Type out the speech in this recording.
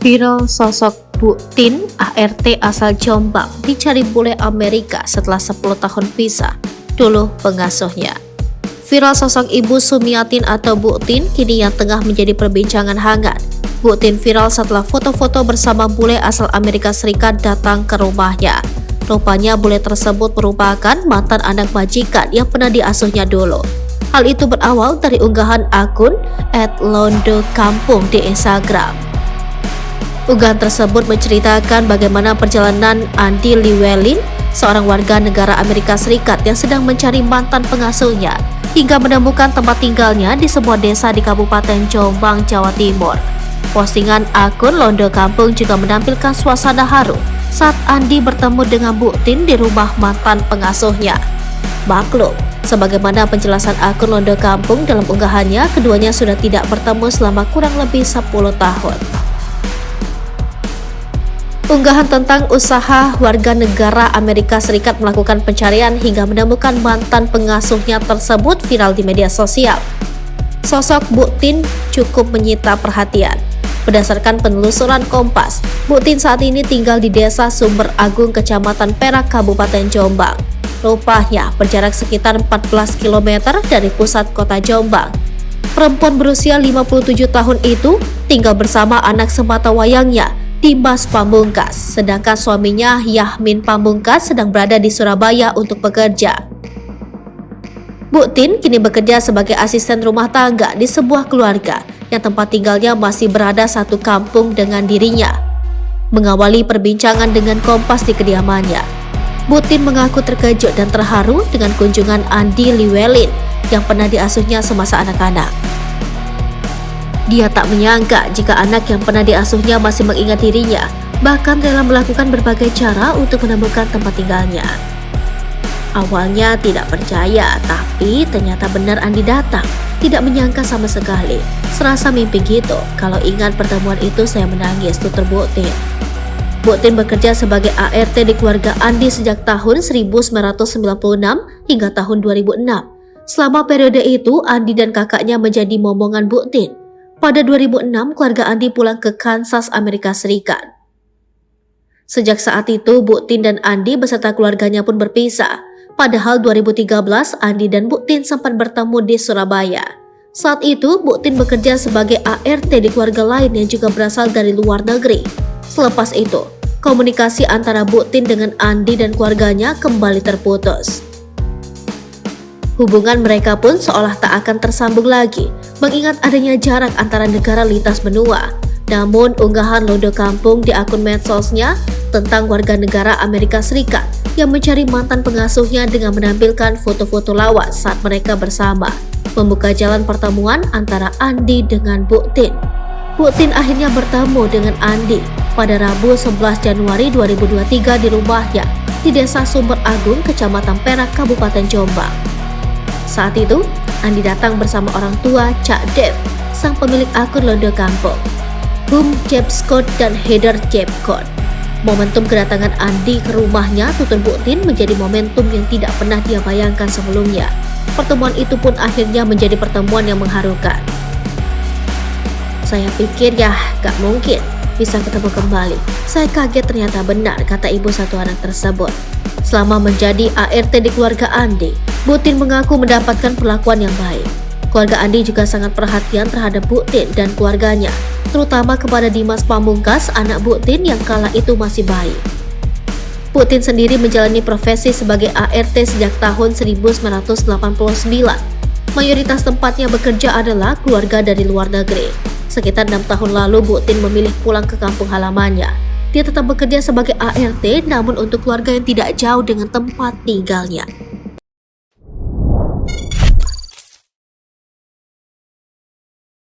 Viral sosok Bu Tin, ART asal Jombang, dicari bule Amerika setelah 10 tahun pisah. Dulu pengasuhnya. Viral sosok Ibu Sumiatin atau Bu Tin kini yang tengah menjadi perbincangan hangat. Bu Tin viral setelah foto-foto bersama bule asal Amerika Serikat datang ke rumahnya. Rupanya bule tersebut merupakan mantan anak majikan yang pernah diasuhnya dulu. Hal itu berawal dari unggahan akun @londokampung di Instagram. Unggahan tersebut menceritakan bagaimana perjalanan Andy Llewellyn, seorang warga negara Amerika Serikat yang sedang mencari mantan pengasuhnya, hingga menemukan tempat tinggalnya di sebuah desa di Kabupaten Jombang, Jawa Timur. Postingan akun Londo Kampung juga menampilkan suasana haru saat Andy bertemu dengan Bu Tin di rumah mantan pengasuhnya. Maklum, sebagaimana penjelasan akun Londo Kampung dalam unggahannya, keduanya sudah tidak bertemu selama kurang lebih 10 tahun. Unggahan tentang usaha warga negara Amerika Serikat melakukan pencarian hingga menemukan mantan pengasuhnya tersebut viral di media sosial. Sosok Bu Tin cukup menyita perhatian. Berdasarkan penelusuran Kompas, Bu Tin saat ini tinggal di Desa Sumber Agung, Kecamatan Perak, Kabupaten Jombang. Rupanya berjarak sekitar 14 km dari pusat kota Jombang. Perempuan berusia 57 tahun itu tinggal bersama anak sematawayangnya, Dimas Pamungkas, sedangkan suaminya Yahmin Pamungkas sedang berada di Surabaya untuk bekerja. Bu Tin kini bekerja sebagai asisten rumah tangga di sebuah keluarga yang tempat tinggalnya masih berada satu kampung dengan dirinya. Mengawali perbincangan dengan Kompas di kediamannya, Bu Tin mengaku terkejut dan terharu dengan kunjungan Andy Llewellyn yang pernah diasuhnya semasa anak-anak. Dia tak menyangka jika anak yang pernah diasuhnya masih mengingat dirinya, bahkan rela melakukan berbagai cara untuk menemukan tempat tinggalnya. Awalnya tidak percaya, tapi ternyata benar Andy datang. Tidak menyangka sama sekali. Serasa mimpi gitu. Kalau ingat pertemuan itu saya menangis, tutur Bu Tin. Bu Tin bekerja sebagai ART di keluarga Andy sejak tahun 1996 hingga tahun 2006. Selama periode itu, Andy dan kakaknya menjadi momongan Bu Tin. Pada 2006, keluarga Andy pulang ke Kansas, Amerika Serikat. Sejak saat itu, Bu Tin dan Andy beserta keluarganya pun berpisah. Padahal 2013, Andy dan Bu Tin sempat bertemu di Surabaya. Saat itu, Bu Tin bekerja sebagai ART di keluarga lain yang juga berasal dari luar negeri. Selepas itu, komunikasi antara Bu Tin dengan Andy dan keluarganya kembali terputus. Hubungan mereka pun seolah tak akan tersambung lagi, mengingat adanya jarak antara negara lintas benua. Namun unggahan Londo Kampung di akun medsosnya tentang warga negara Amerika Serikat yang mencari mantan pengasuhnya dengan menampilkan foto-foto lawas saat mereka bersama, membuka jalan pertemuan antara Andy dengan Bu Tin. Bu Tin akhirnya bertemu dengan Andy pada Rabu 11 Januari 2023 di rumahnya di Desa Sumber Agung, Kecamatan Perak, Kabupaten Jombang. Saat itu, Andy datang bersama orang tua Cak Dev, sang pemilik akun Londo Kampung, Hum Jepskot dan Heather Jepkot. Momentum kedatangan Andy ke rumahnya, tutur Bu Tin, menjadi momentum yang tidak pernah dia bayangkan sebelumnya. Pertemuan itu pun akhirnya menjadi pertemuan yang mengharukan. Saya pikir gak mungkin bisa ketemu kembali. Saya kaget ternyata benar, kata ibu satu anak tersebut. Selama menjadi ART di keluarga Andy, Bu Tin mengaku mendapatkan perlakuan yang baik. Keluarga Andy juga sangat perhatian terhadap Bu Tin dan keluarganya, terutama kepada Dimas Pamungkas, anak Bu Tin yang kala itu masih bayi. Bu Tin sendiri menjalani profesi sebagai ART sejak tahun 1989. Mayoritas tempatnya bekerja adalah keluarga dari luar negeri. Sekitar 6 tahun lalu, Bu Tin memilih pulang ke kampung halamannya. Dia tetap bekerja sebagai ART, namun untuk keluarga yang tidak jauh dengan tempat tinggalnya.